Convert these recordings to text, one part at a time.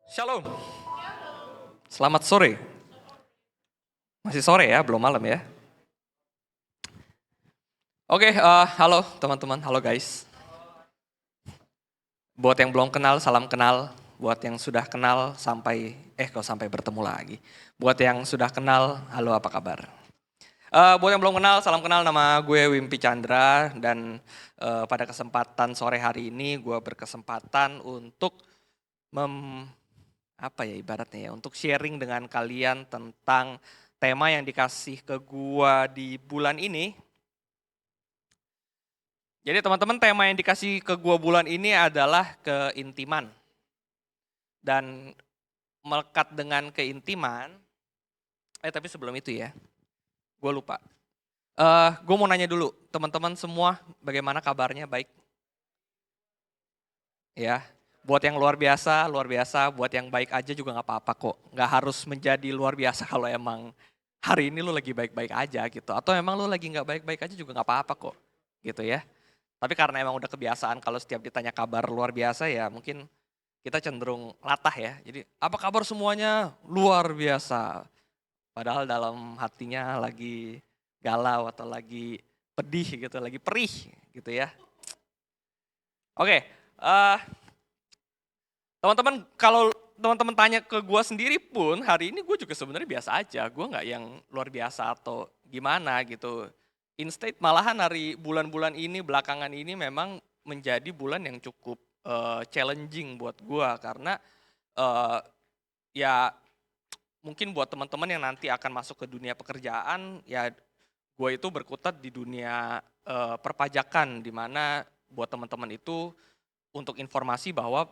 Shalom, selamat sore. Masih sore ya, belum malam ya. Oke, halo teman-teman, halo guys. Buat yang belum kenal, salam kenal. Buat yang sudah kenal, kok sampai bertemu lagi. Buat yang sudah kenal, halo apa kabar? Buat yang belum kenal, salam kenal, nama gue Wimpi Chandra. Dan pada kesempatan sore hari ini, gue berkesempatan untuk ibaratnya ya, untuk sharing dengan kalian tentang tema yang dikasih ke gua di bulan ini. Jadi teman-teman, tema yang dikasih ke gua bulan ini adalah keintiman. Dan melekat dengan keintiman, tapi sebelum itu ya, gua lupa. Gue mau nanya dulu, teman-teman semua bagaimana kabarnya, baik? Ya, buat yang luar biasa, buat yang baik aja juga gak apa-apa kok. Gak harus menjadi luar biasa kalau emang hari ini lu lagi baik-baik aja gitu. Atau emang lu lagi gak baik-baik aja juga gak apa-apa kok, gitu ya. Tapi karena emang udah kebiasaan kalau setiap ditanya kabar luar biasa ya mungkin kita cenderung latah ya. Jadi apa kabar semuanya luar biasa. Padahal dalam hatinya lagi galau atau lagi pedih gitu, lagi perih gitu ya. Oke, teman-teman, kalau teman-teman tanya ke gue sendiri pun, hari ini gue juga sebenarnya biasa aja. Gue nggak yang luar biasa atau gimana gitu. Instead malahan hari bulan-bulan ini, belakangan ini memang menjadi bulan yang cukup challenging buat gue. Karena ya mungkin buat teman-teman yang nanti akan masuk ke dunia pekerjaan, ya gue itu berkutat di dunia perpajakan. Dimana buat teman-teman itu untuk informasi bahwa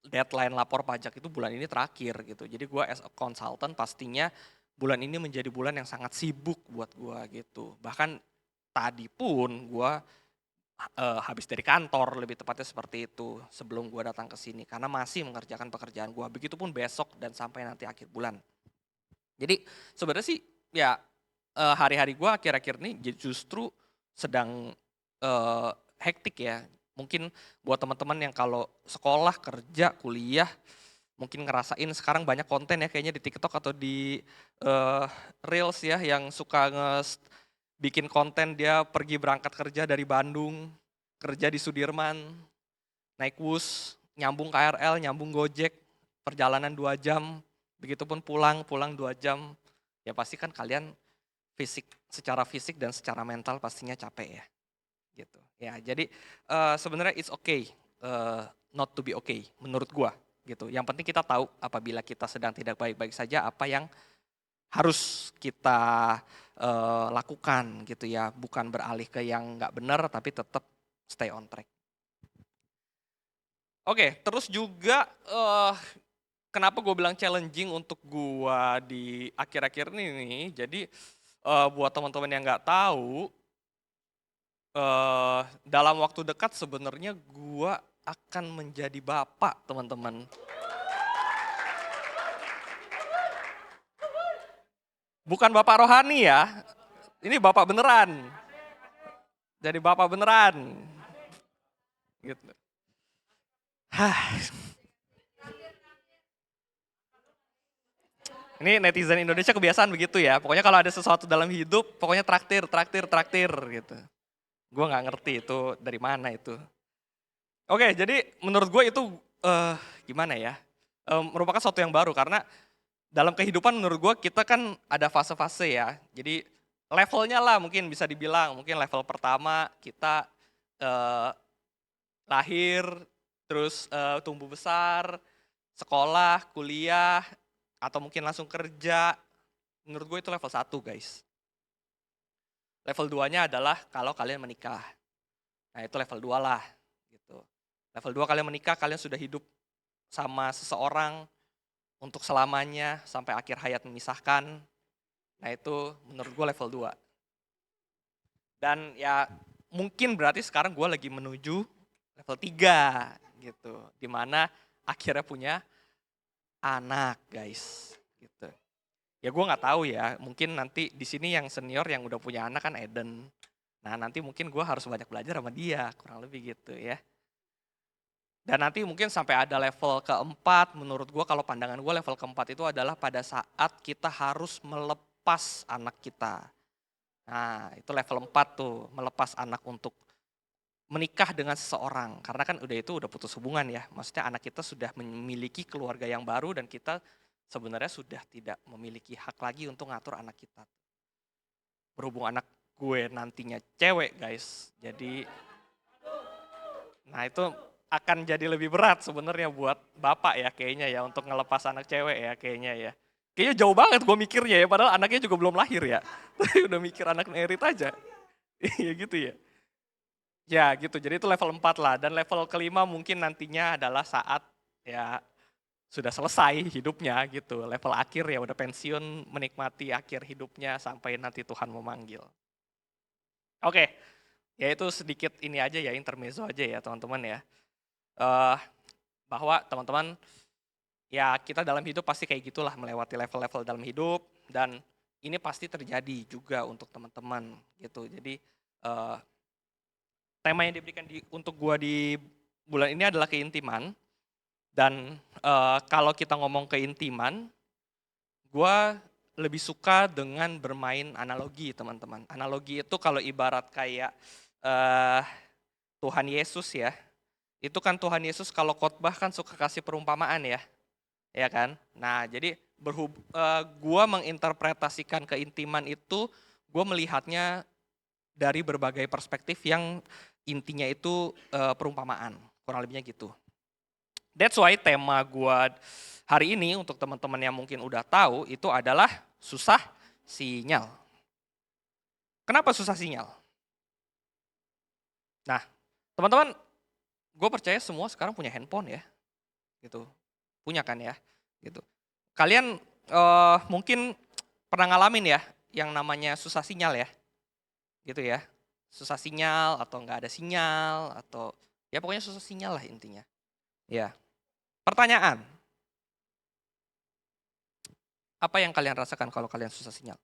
deadline lapor pajak itu bulan ini terakhir gitu. Jadi gue as a consultant pastinya bulan ini menjadi bulan yang sangat sibuk buat gue gitu. Bahkan tadi pun gue habis dari kantor, lebih tepatnya seperti itu sebelum gue datang ke sini. Karena masih mengerjakan pekerjaan gue. Begitupun besok dan sampai nanti akhir bulan. Jadi sebenarnya sih ya hari-hari gue akhir-akhir ini justru sedang hektik ya. Mungkin buat teman-teman yang kalau sekolah, kerja, kuliah, mungkin ngerasain sekarang banyak konten ya kayaknya di TikTok atau di Reels ya yang suka bikin konten dia pergi berangkat kerja dari Bandung, kerja di Sudirman, naik bus, nyambung KRL, nyambung Gojek, perjalanan 2 jam, begitupun pulang 2 jam. Ya pasti kan kalian secara fisik dan secara mental pastinya capek ya. Gitu. Ya, jadi sebenarnya it's okay not to be okay menurut gua gitu. Yang penting kita tahu apabila kita sedang tidak baik-baik saja apa yang harus kita lakukan gitu ya, bukan beralih ke yang nggak benar tapi tetap stay on track. Oke, terus juga kenapa gue bilang challenging untuk gua di akhir-akhir ini nih, jadi buat teman-teman yang nggak tahu, dalam waktu dekat sebenarnya gua akan menjadi bapak, teman-teman. Bukan bapak rohani ya, ini bapak beneran. Jadi bapak beneran. Gitu. Ini netizen Indonesia kebiasaan begitu ya. Pokoknya kalau ada sesuatu dalam hidup, pokoknya traktir, traktir, traktir gitu. Gue nggak ngerti itu dari mana itu. Oke, jadi menurut gue itu gimana ya? Merupakan sesuatu yang baru karena dalam kehidupan menurut gue kita kan ada fase-fase ya. Jadi levelnya lah mungkin bisa dibilang. Mungkin level pertama kita lahir, terus tumbuh besar, sekolah, kuliah, atau mungkin langsung kerja. Menurut gue itu level 1 guys. Level 2-nya adalah kalau kalian menikah. Nah itu level 2 lah. Gitu. Level 2 kalian menikah, kalian sudah hidup sama seseorang untuk selamanya sampai akhir hayat memisahkan. Nah itu menurut gue level 2. Dan ya mungkin berarti sekarang gue lagi menuju level 3 gitu. Dimana akhirnya punya anak guys. Gitu. Ya gue nggak tahu ya, mungkin nanti di sini yang senior yang udah punya anak kan Eden. Nah nanti mungkin gue harus banyak belajar sama dia, kurang lebih gitu ya. Dan nanti mungkin sampai ada level keempat, menurut gue kalau pandangan gue level keempat itu adalah pada saat kita harus melepas anak kita. Nah itu level 4 tuh, melepas anak untuk menikah dengan seseorang. Karena kan udah putus hubungan ya, maksudnya anak kita sudah memiliki keluarga yang baru dan kita sebenarnya sudah tidak memiliki hak lagi untuk ngatur anak kita. Berhubung anak gue nantinya cewek guys, jadi nah itu akan jadi lebih berat sebenarnya buat bapak ya kayaknya ya untuk ngelepas anak cewek ya kayaknya ya. Kayaknya jauh banget gue mikirnya ya, padahal anaknya juga belum lahir ya. Tapi udah mikir anak merit aja. Iya gitu ya. Ya gitu, jadi itu level 4 lah. Dan level kelima mungkin nantinya adalah saat ya sudah selesai hidupnya gitu. Level akhir ya udah pensiun menikmati akhir hidupnya sampai nanti Tuhan memanggil. Oke, ya itu sedikit ini aja ya, intermezzo aja ya teman-teman ya. Bahwa teman-teman ya kita dalam hidup pasti kayak gitulah, melewati level-level dalam hidup dan ini pasti terjadi juga untuk teman-teman gitu. Jadi tema yang diberikan untuk gua di bulan ini adalah keintiman dan kalau kita ngomong keintiman, gua lebih suka dengan bermain analogi teman-teman. Analogi itu kalau ibarat kayak Tuhan Yesus ya, itu kan Tuhan Yesus kalau khotbah kan suka kasih perumpamaan ya kan. Nah jadi gua menginterpretasikan keintiman itu, gua melihatnya dari berbagai perspektif yang intinya itu perumpamaan, kurang lebihnya gitu. That's why tema gua hari ini untuk teman-teman yang mungkin udah tahu itu adalah susah sinyal. Kenapa susah sinyal? Nah, teman-teman, gue percaya semua sekarang punya handphone ya, gitu. Punya kan ya, gitu. Kalian mungkin pernah ngalamin ya, yang namanya susah sinyal ya, gitu ya. Susah sinyal atau nggak ada sinyal atau ya pokoknya susah sinyal lah intinya. Ya. Pertanyaan, apa yang kalian rasakan kalau kalian susah sinyal?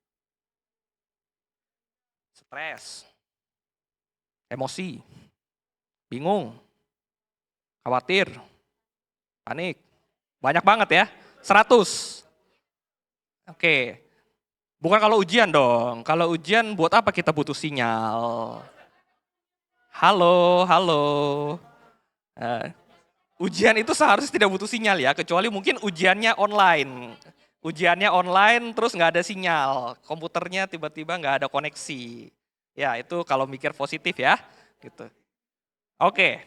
Stres, emosi, bingung, khawatir, panik. Banyak banget ya, 100. Oke, bukan kalau ujian dong. Kalau ujian buat apa kita butuh sinyal? Halo, halo. Ujian itu seharusnya tidak butuh sinyal ya, kecuali mungkin ujiannya online. Ujiannya online terus nggak ada sinyal, komputernya tiba-tiba nggak ada koneksi. Ya itu kalau mikir positif ya, gitu. Oke.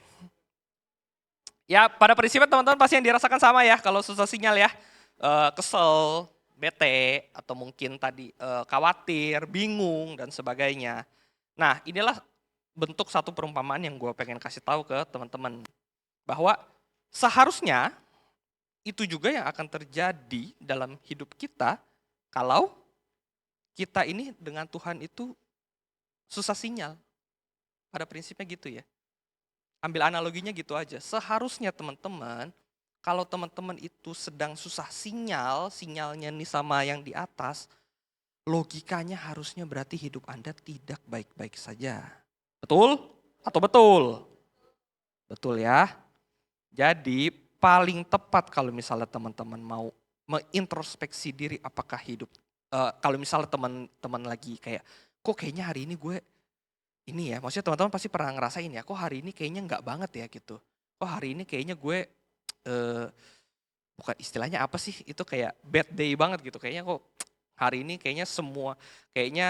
Ya pada prinsipnya teman-teman pasti yang dirasakan sama ya, kalau susah sinyal ya. Kesel, bete, atau mungkin tadi khawatir, bingung, dan sebagainya. Nah inilah bentuk satu perumpamaan yang gue pengen kasih tahu ke teman-teman. Bahwa seharusnya itu juga yang akan terjadi dalam hidup kita kalau kita ini dengan Tuhan itu susah sinyal. Pada prinsipnya gitu ya. Ambil analoginya gitu aja. Seharusnya teman-teman, kalau teman-teman itu sedang susah sinyal, sinyalnya nih sama yang di atas, logikanya harusnya berarti hidup Anda tidak baik-baik saja. Betul? Atau betul? Betul ya. Jadi paling tepat kalau misalnya teman-teman mau mengintrospeksi diri apakah hidup, kalau misalnya teman-teman lagi kayak, kok kayaknya hari ini gue ini ya, maksudnya teman-teman pasti pernah ngerasain ya, kok hari ini kayaknya enggak banget ya gitu. Kok hari ini kayaknya gue, bukan istilahnya apa sih, itu kayak bad day banget gitu. Kayaknya kok hari ini kayaknya kayaknya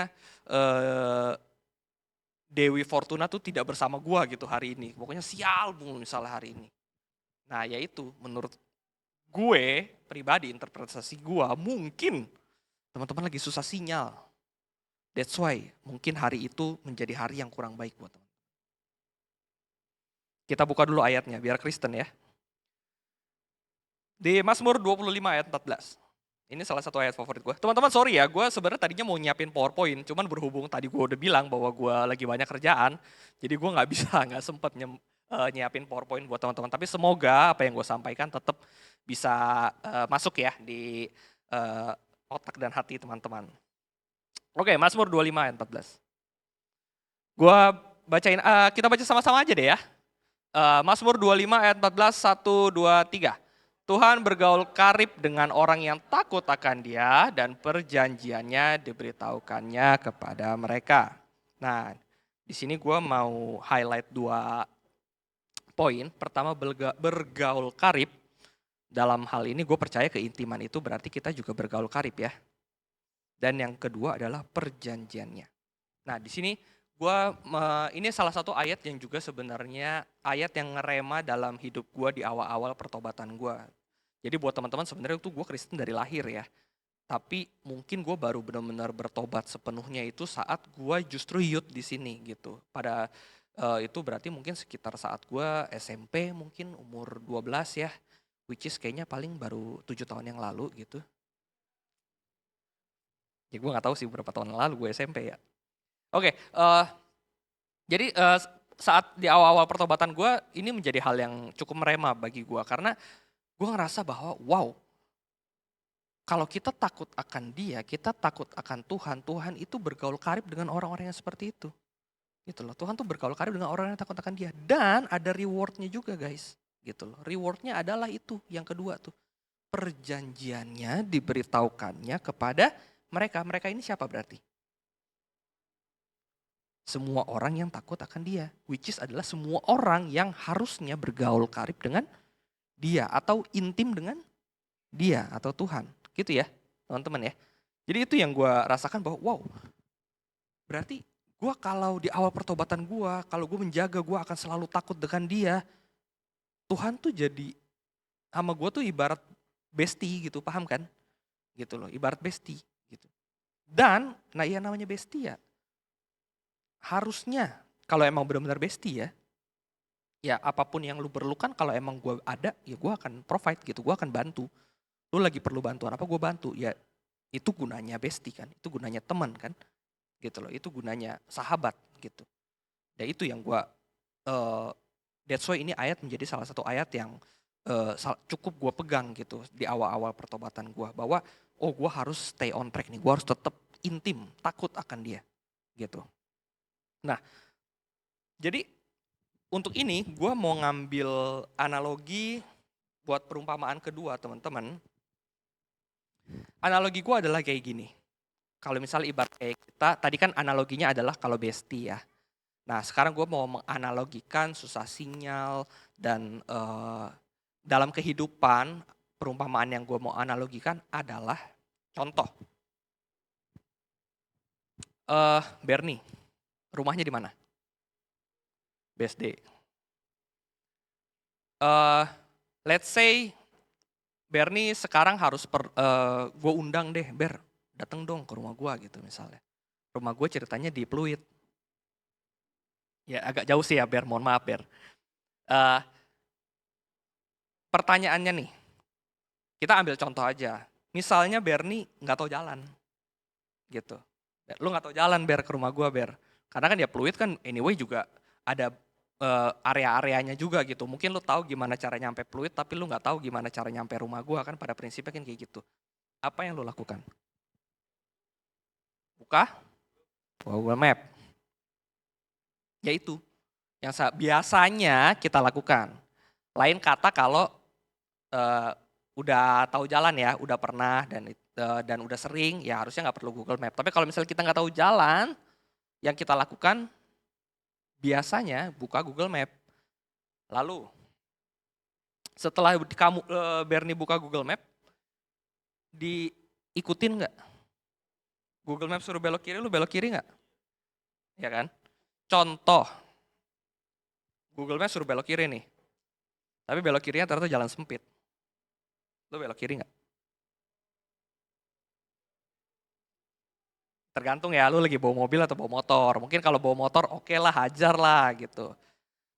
Dewi Fortuna tuh tidak bersama gua gitu hari ini. Pokoknya sial mulu misalnya hari ini. Nah ya itu menurut gue pribadi, interpretasi gue mungkin teman-teman lagi susah sinyal. That's why mungkin hari itu menjadi hari yang kurang baik buat teman. Kita buka dulu ayatnya biar Kristen ya. Di Mazmur 25 ayat 14. Ini salah satu ayat favorit gue. Teman-teman sorry ya, gue sebenarnya tadinya mau nyiapin PowerPoint, cuman berhubung tadi gue udah bilang bahwa gue lagi banyak kerjaan, jadi gue nggak bisa, nggak sempet nyiapin PowerPoint buat teman-teman. Tapi semoga apa yang gue sampaikan tetap bisa masuk ya di otak dan hati teman-teman. Oke, Mazmur 25 ayat 14. Gua bacain, kita baca sama-sama aja deh ya. Mazmur 25 ayat 14, 1, 2, 3. Tuhan bergaul karib dengan orang yang takut akan Dia dan perjanjiannya diberitahukannya kepada mereka. Nah, di sini gue mau highlight 2 poin. Pertama, bergaul karib. Dalam hal ini gue percaya keintiman itu berarti kita juga bergaul karib ya. Dan yang kedua adalah perjanjiannya. Nah, di sini ini salah satu ayat yang juga sebenarnya ayat yang ngerema dalam hidup gue di awal-awal pertobatan gue. Jadi buat teman-teman sebenarnya itu gue Kristen dari lahir ya. Tapi mungkin gue baru benar-benar bertobat sepenuhnya itu saat gue justru youth di sini gitu. Pada itu berarti mungkin sekitar saat gue SMP mungkin umur 12 ya. Which is kayaknya paling baru 7 tahun yang lalu gitu. Ya gue gak tahu sih berapa tahun yang lalu gue SMP ya. Oke, jadi saat di awal-awal pertobatan gue ini menjadi hal yang cukup merema bagi gue. Karena gue ngerasa bahwa wow, kalau kita takut akan Dia, kita takut akan Tuhan, Tuhan itu bergaul karib dengan orang-orang yang seperti itu. Gitu loh. Tuhan tuh bergaul karib dengan orang yang takut akan Dia. Dan ada rewardnya juga guys. Gitu loh. Rewardnya adalah itu yang kedua tuh. Perjanjiannya diberitahukannya kepada mereka. Mereka ini siapa berarti? Semua orang yang takut akan Dia. Which is adalah semua orang yang harusnya bergaul karib dengan Dia. Atau intim dengan Dia atau Tuhan. Gitu ya teman-teman ya. Jadi itu yang gue rasakan bahwa wow, berarti gue kalau di awal pertobatan gue, kalau gue menjaga gue akan selalu takut dengan Dia. Tuhan tuh jadi sama gue tuh ibarat bestie gitu, paham kan? Gitu loh, ibarat bestie gitu. Dan, nah iya namanya bestie ya, harusnya kalau emang benar-benar bestie ya, ya apapun yang lu perlukan kalau emang gue ada, ya gue akan provide gitu, gue akan bantu. Lu lagi perlu bantuan apa gue bantu, ya itu gunanya bestie kan, itu gunanya teman kan, gitu loh, itu gunanya sahabat gitu. Dan itu yang gue, that's why ini ayat menjadi salah satu ayat yang cukup gue pegang gitu di awal-awal pertobatan gue. Bahwa oh gue harus stay on track nih, gue harus tetap intim, takut akan Dia gitu. Nah jadi untuk ini gue mau ngambil analogi buat perumpamaan kedua teman-teman. Analogi gue adalah kayak gini. Kalau misalnya ibarat kayak kita, tadi kan analoginya adalah kalau bestie ya. Nah sekarang gue mau menganalogikan susah sinyal dan dalam kehidupan perumpamaan yang gue mau analogikan adalah contoh. Bernie, rumahnya di mana? BSD. Let's say Bernie sekarang harus gue undang deh, Ber, dateng dong ke rumah gue gitu misalnya. Rumah gue ceritanya di Pluit. Ya agak jauh sih ya Ber, mohon maaf Ber. Pertanyaannya nih, kita ambil contoh aja. Misalnya Bernie nggak tahu jalan, gitu. Lu nggak tahu jalan Ber ke rumah gue Ber. Karena kan ya Pluit kan anyway juga ada area-areanya juga gitu. Mungkin lu tahu gimana cara nyampe Pluit, tapi lu nggak tahu gimana cara nyampe rumah gue kan pada prinsipnya kan kayak gitu. Apa yang lu lakukan? Buka Google Map. Ya itu yang biasanya kita lakukan. Lain kata kalau udah tahu jalan ya, udah pernah dan udah sering, ya harusnya nggak perlu Google Map. Tapi kalau misalnya kita nggak tahu jalan, yang kita lakukan biasanya buka Google Map. Lalu setelah kamu Bernie buka Google Map, diikutin nggak? Google Map suruh belok kiri, lu belok kiri nggak? Ya kan? Contoh, Google Map suruh belok kiri nih. Tapi belok kirinya ternyata jalan sempit. Lu belok kiri nggak? Tergantung ya, lu lagi bawa mobil atau bawa motor. Mungkin kalau bawa motor oke lah, hajar lah gitu.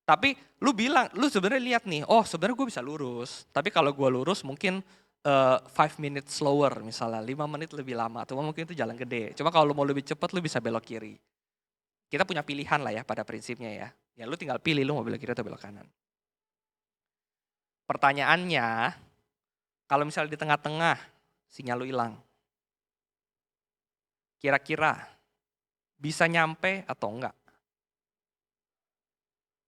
Tapi lu bilang, lu sebenarnya lihat nih, oh sebenarnya gue bisa lurus. Tapi kalau gue lurus mungkin 5 minutes slower misalnya, 5 menit lebih lama. Cuma mungkin itu jalan gede. Cuma kalau lu mau lebih cepat lu bisa belok kiri. Kita punya pilihan lah ya pada prinsipnya ya. Ya lu tinggal pilih lu mau belok kiri atau belok kanan. Pertanyaannya, kalau misalnya di tengah-tengah sinyal lu hilang. Kira-kira bisa nyampe atau enggak?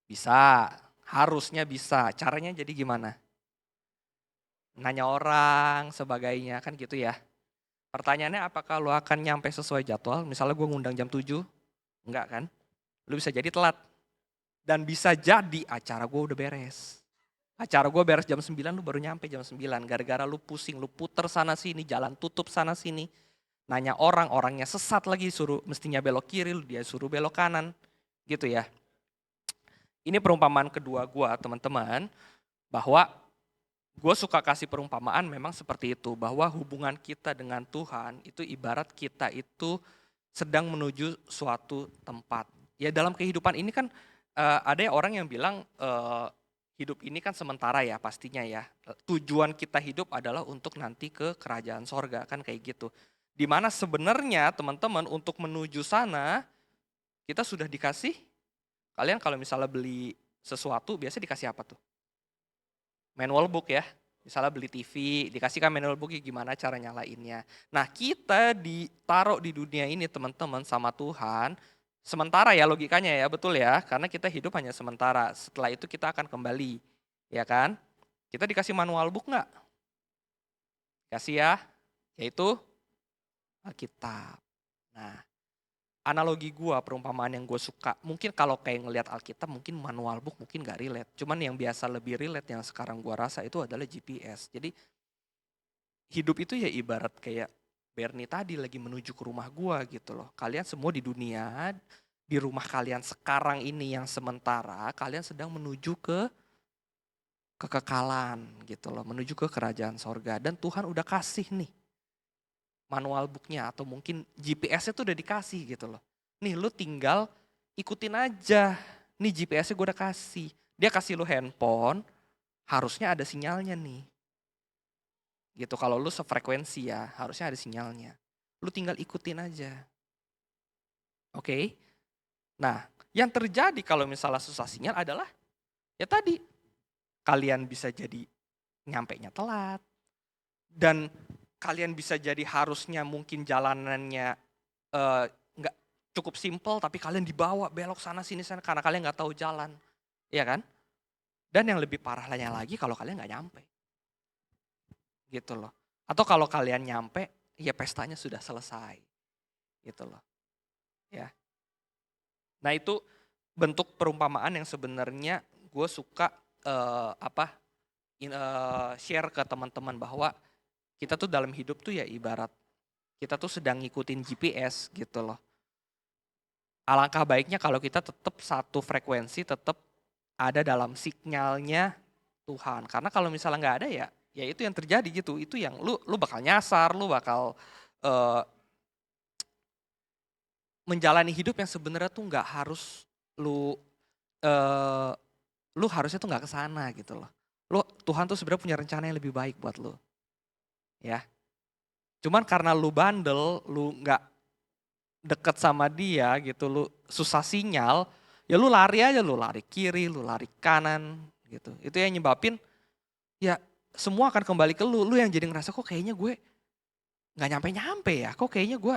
Bisa. Harusnya bisa. Caranya jadi gimana? Nanya orang, sebagainya, kan gitu ya. Pertanyaannya apakah lo akan nyampe sesuai jadwal? Misalnya gue ngundang jam 7, enggak kan? Lu bisa jadi telat. Dan bisa jadi acara gue udah beres. Acara gue beres jam 9, lu baru nyampe jam 9. Gara-gara lu pusing, lu puter sana sini, jalan tutup sana sini. Nanya orang, orangnya sesat lagi, suruh mestinya belok kiri, dia suruh belok kanan. Gitu ya. Ini perumpamaan kedua gue teman-teman, bahwa gue suka kasih perumpamaan memang seperti itu. Bahwa hubungan kita dengan Tuhan itu ibarat kita itu sedang menuju suatu tempat. Ya dalam kehidupan ini kan ada orang yang bilang hidup ini kan sementara ya pastinya ya. Tujuan kita hidup adalah untuk nanti ke kerajaan sorga kan kayak gitu. Dimana sebenarnya teman-teman untuk menuju sana kita sudah dikasih, kalian kalau misalnya beli sesuatu biasanya dikasih apa tuh? Manual book ya. Misalnya beli TV, dikasih kan manual book gimana cara nyalainnya. Nah kita ditaruh di dunia ini teman-teman sama Tuhan, sementara ya logikanya ya, betul ya. Karena kita hidup hanya sementara, setelah itu kita akan kembali. Ya kan? Kita dikasih manual book nggak? Kasih ya, yaitu Alkitab. Nah analogi gua, perumpamaan yang gue suka, mungkin kalau kayak ngelihat Alkitab mungkin manual book mungkin gak relate. Cuman yang biasa lebih relate yang sekarang gua rasa itu adalah GPS. Jadi hidup itu ya ibarat kayak Bernie tadi lagi menuju ke rumah gua gitu loh. Kalian semua di dunia, di rumah kalian sekarang ini yang sementara, kalian sedang menuju ke kekekalan gitu loh, menuju ke kerajaan sorga. Dan Tuhan udah kasih nih manual booknya atau mungkin GPS-nya tuh udah dikasih gitu loh. Nih lu tinggal ikutin aja. Nih GPS-nya gue udah kasih. Dia kasih lu handphone, harusnya ada sinyalnya nih. Gitu kalau lu sefrekuensi ya, harusnya ada sinyalnya. Lu tinggal ikutin aja. Oke? Nah, yang terjadi kalau misalnya susah sinyal adalah ya tadi kalian bisa jadi nyampenya telat dan kalian bisa jadi harusnya mungkin jalanannya nggak cukup simpel tapi kalian dibawa belok sana sini sana karena kalian nggak tahu jalan, ya kan? Dan yang lebih parahnya lagi kalau kalian nggak nyampe, gitu loh. Atau kalau kalian nyampe, ya pestanya sudah selesai, gitu loh. Ya. Nah itu bentuk perumpamaan yang sebenarnya gue suka share ke teman-teman bahwa kita tuh dalam hidup tuh ya ibarat kita tuh sedang ngikutin GPS gitu loh. Alangkah baiknya kalau kita tetap satu frekuensi, tetap ada dalam sinyalnya Tuhan. Karena kalau misalnya nggak ada ya itu yang terjadi gitu. Itu yang lu bakal nyasar, lu bakal menjalani hidup yang sebenarnya tuh nggak harus uh, lu harusnya tuh nggak kesana gitu loh. Tuhan tuh sebenarnya punya rencana yang lebih baik buat lu. Ya. Cuman karena lu bandel, lu nggak deket sama dia gitu, lu susah sinyal, ya lu lari aja, lu lari kiri, lu lari kanan gitu. Itu yang nyebabin ya semua akan kembali ke lu yang jadi ngerasa kok kayaknya gue nggak nyampe-nyampe ya, kok kayaknya gue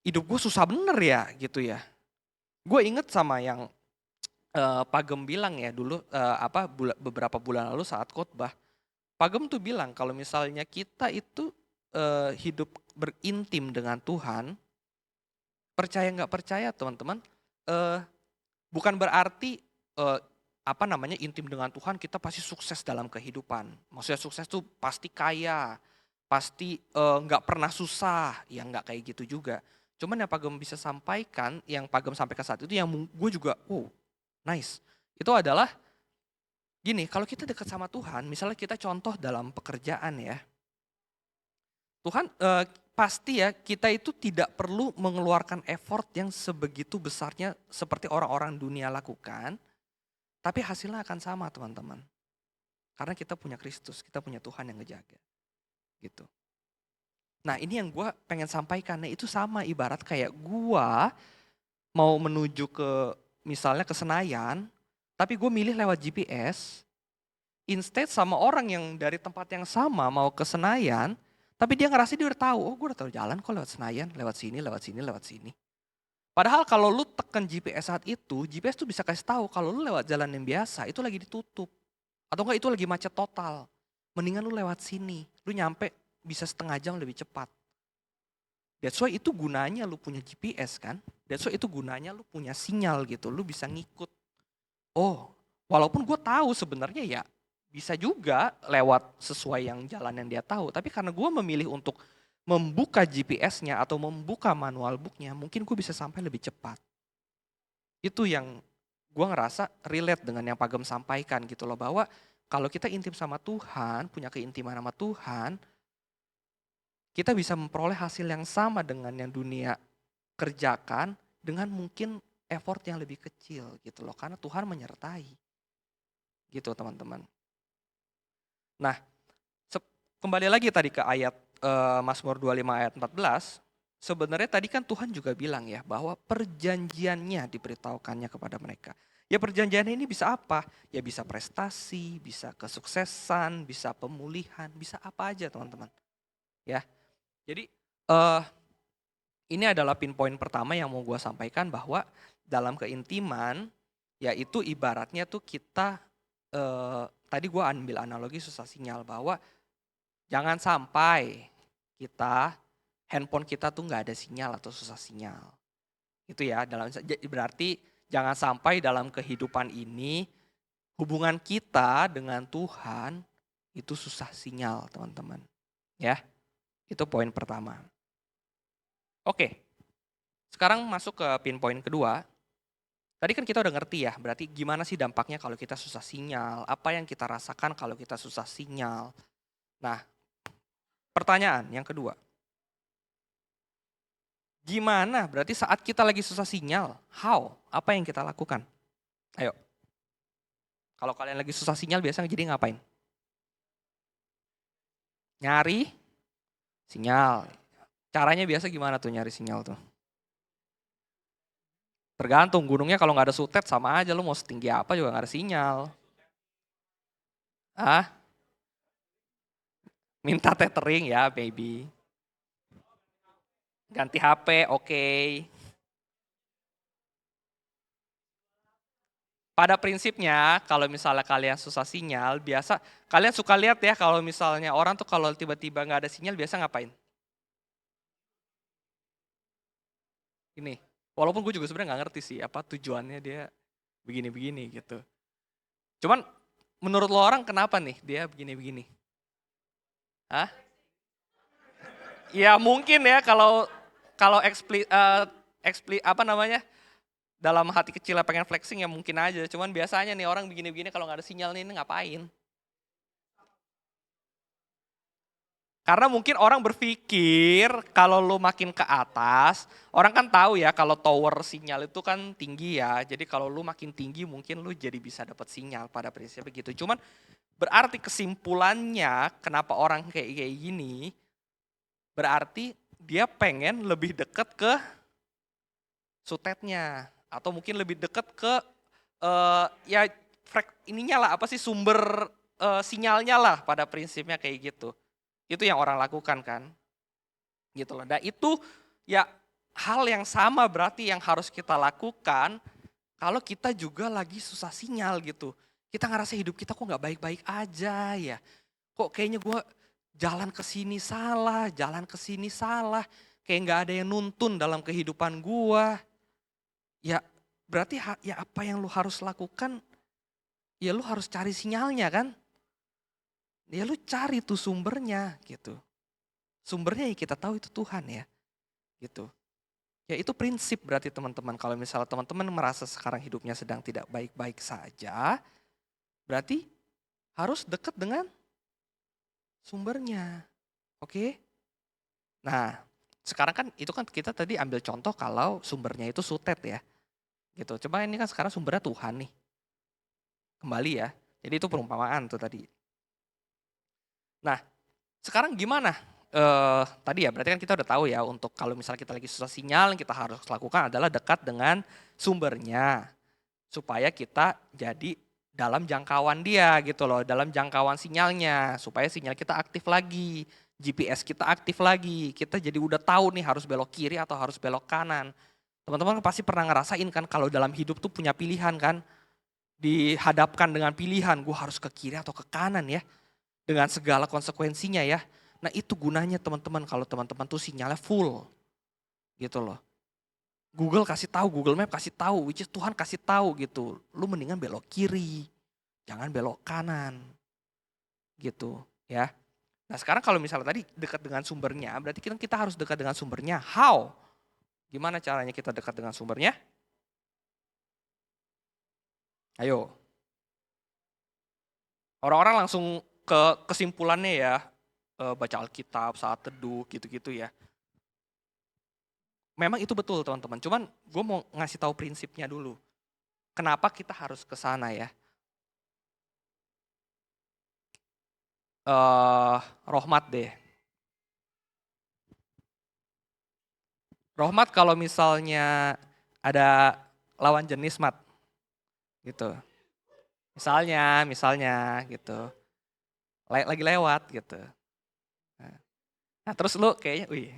hidup gue susah bener ya gitu ya. Gue inget sama yang Pak Gem bilang ya dulu beberapa bulan lalu saat khotbah, Pak Gem tuh bilang kalau misalnya kita itu hidup berintim dengan Tuhan, percaya nggak percaya teman-teman, bukan berarti intim dengan Tuhan kita pasti sukses dalam kehidupan. Maksudnya sukses tuh pasti kaya, pasti nggak pernah susah, ya nggak kayak gitu juga. Cuman yang Pak Gem bisa sampaikan, yang Pak Gem sampaikan saat itu yang gue juga, wow nice. Itu adalah gini, kalau kita dekat sama Tuhan, misalnya kita contoh dalam pekerjaan ya. Tuhan pasti ya kita itu tidak perlu mengeluarkan effort yang sebegitu besarnya seperti orang-orang dunia lakukan. Tapi hasilnya akan sama teman-teman. Karena kita punya Kristus, kita punya Tuhan yang ngejaga. Gitu. Nah ini yang gue pengen sampaikan, nah itu sama ibarat kayak gue mau menuju ke misalnya ke Senayan, tapi gue milih lewat GPS, instead sama orang yang dari tempat yang sama mau ke Senayan, tapi dia ngerasa dia udah tahu, oh gue udah tahu jalan kok lewat Senayan, lewat sini, lewat sini, lewat sini. Padahal kalau lu tekan GPS saat itu, GPS tuh bisa kasih tahu kalau lu lewat jalan yang biasa itu lagi ditutup. Atau enggak itu lagi macet total. Mendingan lu lewat sini, lu nyampe bisa setengah jam lebih cepat. That's why itu gunanya lu punya GPS kan. That's why itu gunanya lu punya sinyal gitu, lu bisa ngikut. Oh, walaupun gue tahu sebenarnya ya bisa juga lewat sesuai yang jalan yang dia tahu. Tapi karena gue memilih untuk membuka GPS-nya atau membuka manual book-nya, mungkin gue bisa sampai lebih cepat. Itu yang gue ngerasa relate dengan yang Pak Gem sampaikan gitu loh. Bahwa kalau kita intim sama Tuhan, punya keintiman sama Tuhan, kita bisa memperoleh hasil yang sama dengan yang dunia kerjakan dengan mungkin effort yang lebih kecil gitu loh. Karena Tuhan menyertai. Gitu teman-teman. Nah, kembali lagi tadi ke ayat Mazmur 25 ayat 14. Sebenarnya tadi kan Tuhan juga bilang ya bahwa perjanjiannya diberitahukannya kepada mereka. Ya perjanjiannya ini bisa apa? Ya bisa prestasi, bisa kesuksesan, bisa pemulihan, bisa apa aja teman-teman. Ya, jadi ini adalah pinpoint pertama yang mau gue sampaikan bahwa dalam keintiman, yaitu ibaratnya tuh kita, tadi gue ambil analogi susah sinyal bahwa jangan sampai handphone kita tuh nggak ada sinyal atau susah sinyal. Itu ya, berarti jangan sampai dalam kehidupan ini hubungan kita dengan Tuhan itu susah sinyal teman-teman. Ya, itu poin pertama. Oke, sekarang masuk ke pinpoint kedua. Tadi kan kita udah ngerti ya, berarti gimana sih dampaknya kalau kita susah sinyal, apa yang kita rasakan kalau kita susah sinyal. Nah, pertanyaan yang kedua. Gimana berarti saat kita lagi susah sinyal, how? Apa yang kita lakukan? Ayo. Kalau kalian lagi susah sinyal biasanya jadi ngapain? Nyari sinyal. Caranya biasa gimana tuh nyari sinyal tuh? Tergantung, gunungnya kalau nggak ada sutet sama aja, lu mau setinggi apa juga nggak ada sinyal. Ah, minta tethering ya baby. Ganti HP, oke. Pada prinsipnya kalau misalnya kalian susah sinyal, biasa kalian suka lihat ya kalau misalnya orang tuh kalau tiba-tiba nggak ada sinyal biasa ngapain? Ini, walaupun gue juga sebenarnya nggak ngerti sih apa tujuannya dia begini-begini gitu. Cuman menurut lo orang kenapa nih dia begini-begini? Hah? Ya mungkin ya kalau apa namanya, dalam hati kecilnya pengen flexing ya mungkin aja. Cuman biasanya nih orang begini-begini kalau nggak ada sinyal nih ini ngapain? Karena mungkin orang berpikir kalau lu makin ke atas, orang kan tahu ya kalau tower sinyal itu kan tinggi ya. Jadi kalau lu makin tinggi mungkin lu jadi bisa dapat sinyal pada prinsipnya gitu. Cuman berarti kesimpulannya kenapa orang kayak gini, berarti dia pengen lebih deket ke sutetnya. Atau mungkin lebih deket ke ya ininya lah apa sih sumber sinyalnya lah pada prinsipnya kayak gitu. Itu yang orang lakukan kan. Gitu loh. Dan itu ya hal yang sama berarti yang harus kita lakukan kalau kita juga lagi susah sinyal gitu. Kita ngerasa hidup kita kok nggak baik-baik aja ya. Kok kayaknya gue jalan ke sini salah, jalan ke sini salah. Kayak nggak ada yang nuntun dalam kehidupan gue. Ya berarti ya apa yang lu harus lakukan, ya lu harus cari sinyalnya kan. Ya lu cari tuh sumbernya gitu. Sumbernya ya kita tahu itu Tuhan ya. Gitu. Ya itu prinsip berarti teman-teman. Kalau misalnya teman-teman merasa sekarang hidupnya sedang tidak baik-baik saja, berarti harus dekat dengan sumbernya. Oke? Nah, sekarang kan itu kan kita tadi ambil contoh kalau sumbernya itu sutet ya. Gitu. Coba ini kan sekarang sumbernya Tuhan nih. Kembali ya. Jadi itu perumpamaan tuh tadi. Nah, sekarang gimana? Tadi ya berarti kan kita udah tahu ya untuk kalau misalnya kita lagi susah sinyal yang kita harus lakukan adalah dekat dengan sumbernya. Supaya kita jadi dalam jangkauan dia gitu loh, dalam jangkauan sinyalnya. Supaya sinyal kita aktif lagi, GPS kita aktif lagi. Kita jadi udah tahu nih harus belok kiri atau harus belok kanan. Teman-teman pasti pernah ngerasain kan kalau dalam hidup tuh punya pilihan kan. Dihadapkan dengan pilihan, gue harus ke kiri atau ke kanan ya. Dengan segala konsekuensinya ya. Nah itu gunanya teman-teman kalau teman-teman tuh sinyalnya full. Gitu loh. Google kasih tahu, Google Map kasih tahu, which is Tuhan kasih tahu gitu. Lu mendingan belok kiri, jangan belok kanan. Gitu ya. Nah sekarang kalau misalnya tadi dekat dengan sumbernya, berarti kita harus dekat dengan sumbernya. How? Gimana caranya kita dekat dengan sumbernya? Ayo. Orang-orang langsung ke kesimpulannya ya, baca Alkitab, saat teduh gitu-gitu ya. Memang itu betul teman-teman, cuman gue mau ngasih tahu prinsipnya dulu. Kenapa kita harus ke sana ya? Rohmat deh. Rohmat kalau misalnya ada lawan jenis mat, gitu. Misalnya gitu, lagi lewat gitu. Nah terus lu kayaknya, wih,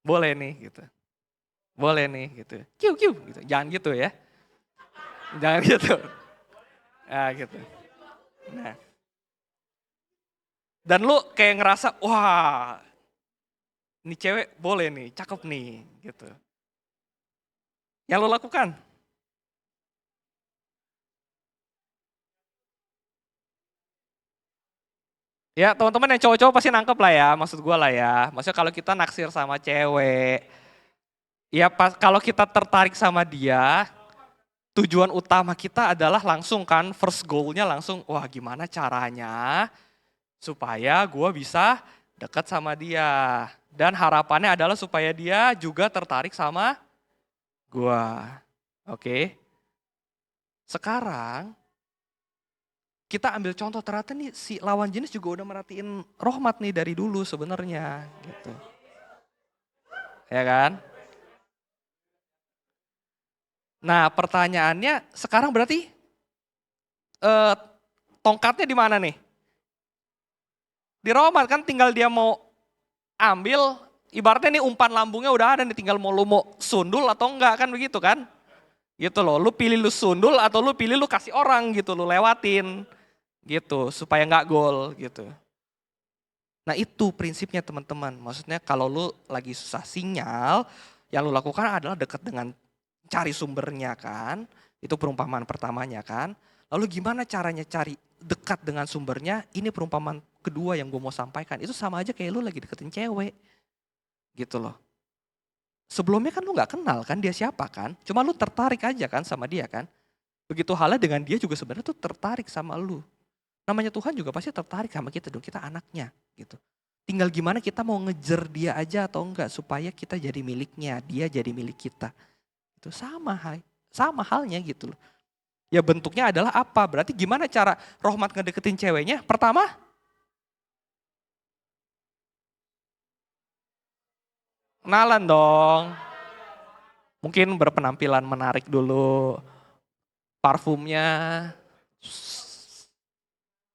boleh nih gitu, boleh nih gitu, kiu kiu gitu, jangan gitu ya, jangan gitu, nah gitu. Nah, dan lu kayak ngerasa, wah, ini cewek boleh nih, cakep nih, gitu. Yang lu lakukan? Ya teman-teman yang cowok-cowok pasti nangkep lah ya, maksud gue lah ya. Maksudnya kalau kita naksir sama cewek, ya pas kalau kita tertarik sama dia, tujuan utama kita adalah langsung kan, first goal-nya langsung, wah gimana caranya supaya gue bisa dekat sama dia. Dan harapannya adalah supaya dia juga tertarik sama gue. Oke. Sekarang kita ambil contoh, ternyata nih si lawan jenis juga udah merhatiin Rohmat nih dari dulu sebenarnya gitu. Ya kan? Nah pertanyaannya sekarang berarti tongkatnya di mana nih? Di Rohmat kan, tinggal dia mau ambil, ibaratnya nih umpan lambungnya udah ada nih, tinggal mau lu mau sundul atau enggak kan begitu kan? Gitu loh, lu pilih lu sundul atau lu pilih lu kasih orang gitu, lu lewatin gitu supaya nggak gol gitu. Nah itu prinsipnya teman-teman, maksudnya kalau lu lagi susah sinyal, yang lu lakukan adalah dekat dengan cari sumbernya kan, itu perumpamaan pertamanya kan. Lalu gimana caranya cari dekat dengan sumbernya, ini perumpamaan kedua yang gue mau sampaikan, itu sama aja kayak lu lagi deketin cewek gitu loh. Sebelumnya kan lu gak kenal kan dia siapa kan, cuma lu tertarik aja kan sama dia kan. Begitu halnya dengan dia juga sebenarnya tuh tertarik sama lu. Namanya Tuhan juga pasti tertarik sama kita dong, kita anaknya gitu. Tinggal gimana kita mau ngejar dia aja atau enggak supaya kita jadi miliknya, dia jadi milik kita. Itu sama halnya gitu loh. Ya bentuknya adalah apa? Berarti gimana cara Rohmat ngedeketin ceweknya? Pertama, kenalan dong. Mungkin berpenampilan menarik dulu. Parfumnya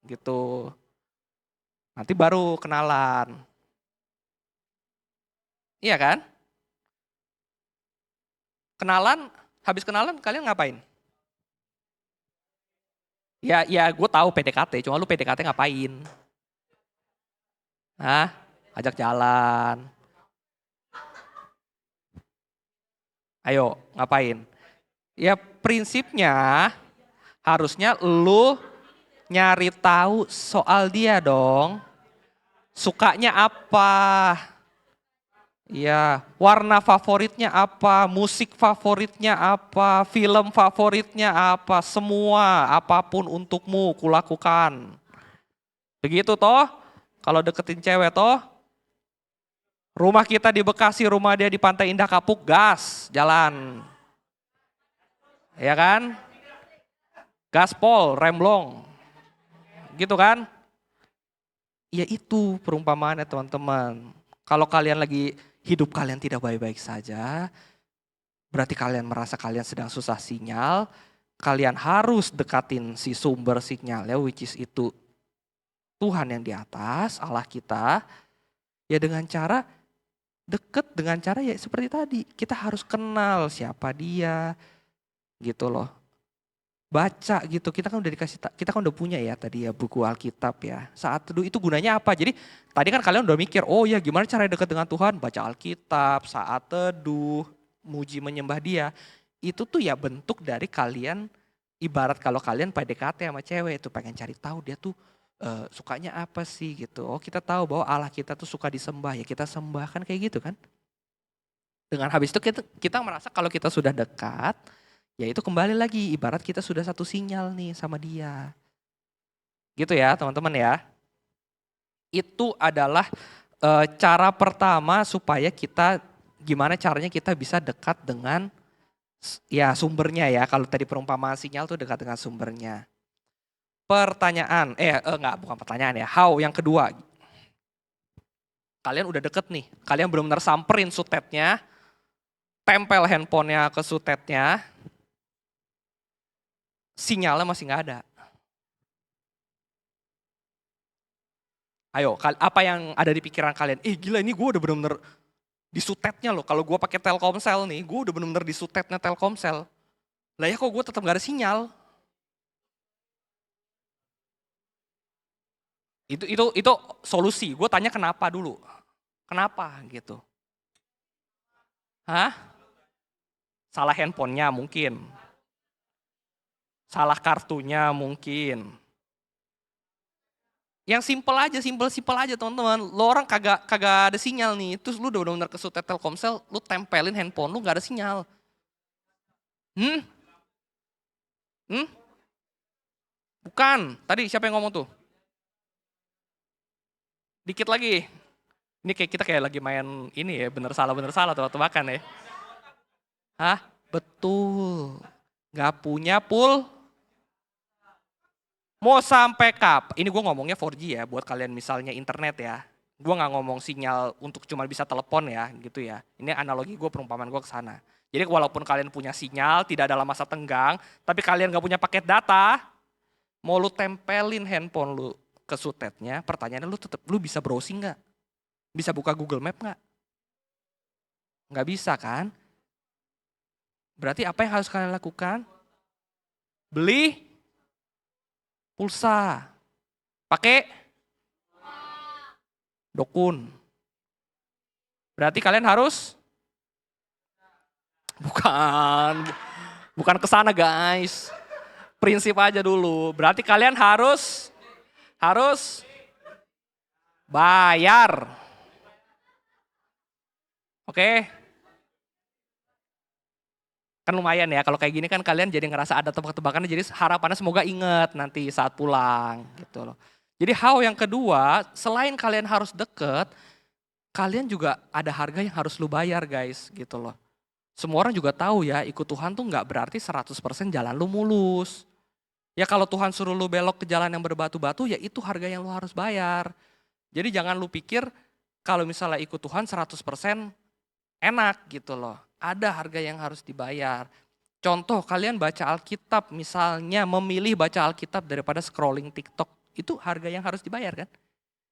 gitu. Nanti baru kenalan. Iya kan? Kenalan, habis kenalan kalian ngapain? Ya gue tahu PDKT, cuma lu PDKT ngapain? Hah? Ajak jalan. Ayo, ngapain? Ya prinsipnya harusnya lu nyari tahu soal dia dong. Sukanya apa? Ya, warna favoritnya apa? Musik favoritnya apa? Film favoritnya apa? Semua, apapun untukmu kulakukan. Begitu toh? Kalau deketin cewek toh? Rumah kita di Bekasi, rumah dia di Pantai Indah Kapuk, gas, jalan. Ya kan? Gaspol, remblong. Gitu kan? Ya itu perumpamaannya teman-teman. Kalau kalian lagi hidup kalian tidak baik-baik saja, berarti kalian merasa kalian sedang susah sinyal, kalian harus dekatin si sumber sinyalnya, which is itu Tuhan yang di atas, Allah kita, ya dengan cara Deket dengan cara ya seperti tadi, kita harus kenal siapa dia gitu loh. Baca gitu, kita kan udah kita kan udah punya ya tadi ya buku Alkitab ya. Saat teduh itu gunanya apa? Jadi tadi kan kalian udah mikir, oh ya gimana cara dekat dengan Tuhan? Baca Alkitab, saat teduh, muji menyembah dia. Itu tuh ya bentuk dari kalian, ibarat kalau kalian PDKT sama cewek itu pengen cari tahu dia tuh sukanya apa sih gitu. Oh kita tahu bahwa Allah kita tuh suka disembah ya kita sembah kan kayak gitu kan. Dengan habis itu kita merasa kalau kita sudah dekat, ya itu kembali lagi ibarat kita sudah satu sinyal nih sama dia. Gitu ya teman-teman ya. Itu adalah cara pertama supaya kita, gimana caranya kita bisa dekat dengan ya sumbernya ya. Kalau tadi perumpamaan sinyal tuh dekat dengan sumbernya. Pertanyaan, enggak bukan pertanyaan ya, how yang kedua. Kalian udah deket nih, kalian benar-benar samperin sutetnya, tempel handphonenya ke sutetnya, sinyalnya masih nggak ada. Ayo, apa yang ada di pikiran kalian? Gila ini gue udah bener-bener di sutetnya loh. Kalau gue pakai Telkomsel nih, gue udah bener-bener di sutetnya Telkomsel. Lah ya kok gue tetap gak ada sinyal? Itu solusi. Gue tanya kenapa dulu? Kenapa gitu? Hah? Salah handphonenya mungkin. Salah kartunya mungkin. Yang simple aja teman-teman. Lo orang kagak ada sinyal nih. Terus lu udah benar-benar ke sutet Telkomsel, lu tempelin handphone lu gak ada sinyal. Hmm? Bukan. Tadi siapa yang ngomong tuh? Dikit lagi. Ini kayak kita kayak lagi main ini ya, bener salah tuh waktu makan ya. Hah? Betul. Gak punya mau sampai ini gue ngomongnya 4G ya, buat kalian misalnya internet ya. Gue gak ngomong sinyal untuk cuma bisa telepon ya, gitu ya. Ini analogi gue, perumpamaan gue ke sana. Jadi walaupun kalian punya sinyal, tidak dalam masa tenggang, tapi kalian gak punya paket data, mau lu tempelin handphone lu ke sutetnya, pertanyaannya lu bisa browsing gak? Bisa buka Google Map gak? Gak bisa kan? Berarti apa yang harus kalian lakukan? Beli pulsa. Pakai dokun. Berarti kalian harus bukan ke sana guys. Prinsip aja dulu. Berarti kalian harus bayar. Oke? Kan lumayan ya, kalau kayak gini kan kalian jadi ngerasa ada tebak-tebakannya, jadi harapannya semoga inget nanti saat pulang gitu loh. Jadi how yang kedua, selain kalian harus deket, kalian juga ada harga yang harus lu bayar guys gitu loh. Semua orang juga tahu ya, ikut Tuhan tuh nggak berarti 100% jalan lu mulus. Ya kalau Tuhan suruh lu belok ke jalan yang berbatu-batu, ya itu harga yang lu harus bayar. Jadi jangan lu pikir kalau misalnya ikut Tuhan 100% enak gitu loh. Ada harga yang harus dibayar. Contoh kalian baca Alkitab misalnya memilih baca Alkitab daripada scrolling TikTok. Itu harga yang harus dibayar kan?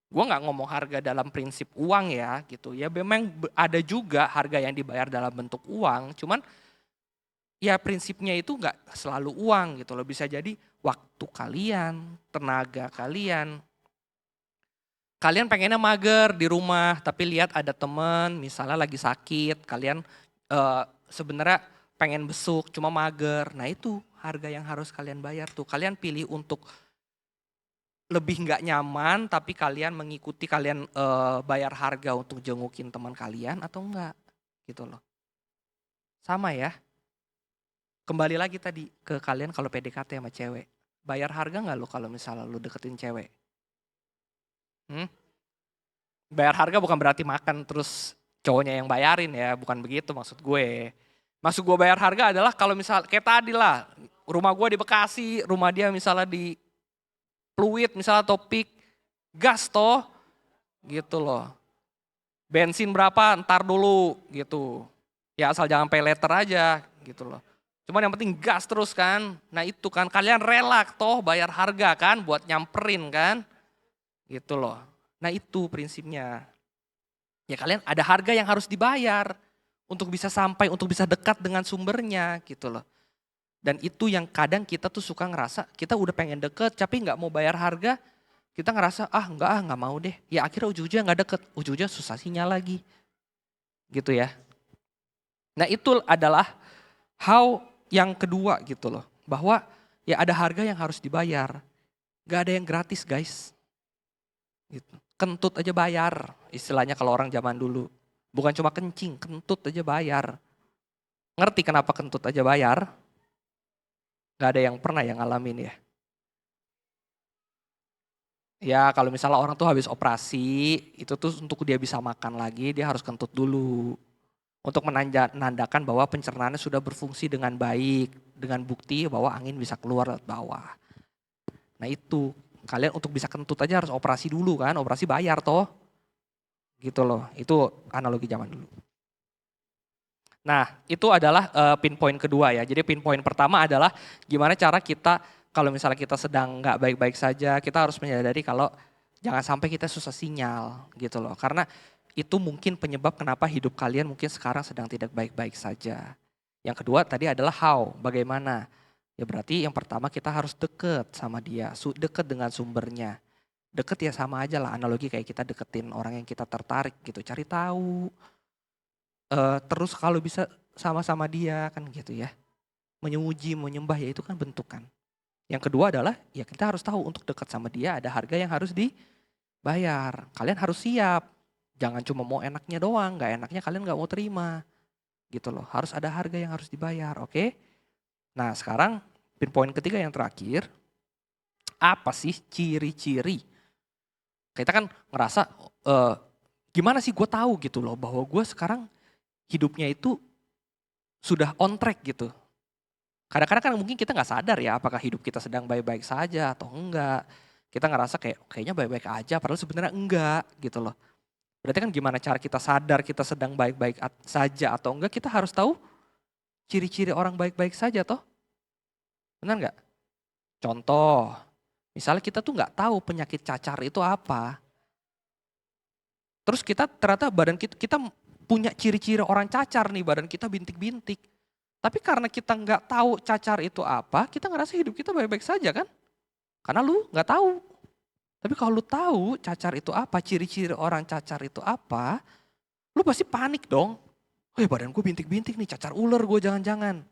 Gue gak ngomong harga dalam prinsip uang ya gitu. Ya memang ada juga harga yang dibayar dalam bentuk uang. Cuman ya prinsipnya itu gak selalu uang gitu loh. Bisa jadi waktu kalian, tenaga kalian. Kalian pengennya mager di rumah, tapi lihat ada temen misalnya lagi sakit, kalian sebenarnya pengen besuk, cuma mager. Nah itu harga yang harus kalian bayar tuh. Kalian pilih untuk lebih nggak nyaman, tapi kalian mengikuti, kalian bayar harga untuk jengukin teman kalian atau enggak, gitu loh. Sama ya. Kembali lagi tadi ke kalian kalau PDKT sama cewek. Bayar harga nggak lo kalau misalnya lo deketin cewek? Bayar harga bukan berarti makan terus cowoknya yang bayarin ya, bukan begitu maksud gue. Maksud gue bayar harga adalah kalau misal kayak tadi lah, rumah gue di Bekasi, rumah dia misalnya di Pluit misalnya topik, gas toh gitu loh. Bensin berapa ntar dulu gitu. Ya asal jangan pay later aja gitu loh. Cuman yang penting gas terus kan. Nah itu kan kalian rela toh bayar harga kan buat nyamperin kan. Gitu loh. Nah itu prinsipnya. Ya kalian ada harga yang harus dibayar untuk bisa sampai, untuk bisa dekat dengan sumbernya gitu loh. Dan itu yang kadang kita tuh suka ngerasa kita udah pengen deket tapi nggak mau bayar harga, kita ngerasa nggak mau deh. Ya akhirnya ujung-ujungnya nggak deket, ujung-ujungnya susah sinyal lagi gitu ya. Nah itu adalah how yang kedua gitu loh. Bahwa ya ada harga yang harus dibayar. Gak ada yang gratis guys. Gitu. Kentut aja bayar istilahnya kalau orang zaman dulu. Bukan cuma kencing, kentut aja bayar. Ngerti kenapa kentut aja bayar? Gak ada yang pernah yang ngalamin ya. Ya kalau misalnya orang tuh habis operasi, itu tuh untuk dia bisa makan lagi dia harus kentut dulu. Untuk menandakan bahwa pencernaannya sudah berfungsi dengan baik. Dengan bukti bahwa angin bisa keluar lewat bawah. Nah itu, kalian untuk bisa kentut aja harus operasi dulu kan, operasi bayar toh. Gitu loh, itu analogi zaman dulu. Nah itu adalah pinpoint kedua ya, jadi pinpoint pertama adalah gimana cara kita kalau misalnya kita sedang nggak baik-baik saja, kita harus menyadari kalau jangan sampai kita susah sinyal gitu loh. Karena itu mungkin penyebab kenapa hidup kalian mungkin sekarang sedang tidak baik-baik saja. Yang kedua tadi adalah how, bagaimana. Ya berarti yang pertama kita harus deket sama dia, deket dengan sumbernya. Deket ya sama aja lah, analogi kayak kita deketin orang yang kita tertarik gitu, cari tahu. Terus kalau bisa sama-sama dia kan gitu ya. Memuji, menyembah ya itu kan bentuk kan. Yang kedua adalah ya kita harus tahu untuk dekat sama dia ada harga yang harus dibayar. Kalian harus siap. Jangan cuma mau enaknya doang, nggak enaknya kalian nggak mau terima. Gitu loh, harus ada harga yang harus dibayar, oke? Nah sekarang pinpoint ketiga yang terakhir, apa sih ciri-ciri? Kita kan ngerasa gimana sih gue tahu gitu loh bahwa gue sekarang hidupnya itu sudah on track gitu. Kadang-kadang kan mungkin kita nggak sadar ya apakah hidup kita sedang baik-baik saja atau enggak. Kita ngerasa kayaknya baik-baik aja padahal sebenarnya enggak gitu loh. Berarti kan gimana cara kita sadar kita sedang baik-baik saja atau enggak, kita harus tahu ciri-ciri orang baik-baik saja toh. Benar nggak? Contoh, misalnya kita tuh nggak tahu penyakit cacar itu apa. Terus kita ternyata badan kita punya ciri-ciri orang cacar nih, badan kita bintik-bintik. Tapi karena kita nggak tahu cacar itu apa, kita ngerasa hidup kita baik-baik saja kan? Karena lu nggak tahu. Tapi kalau lu tahu cacar itu apa, ciri-ciri orang cacar itu apa, lu pasti panik dong. Wih badan gue bintik-bintik nih, cacar ular gue jangan-jangan.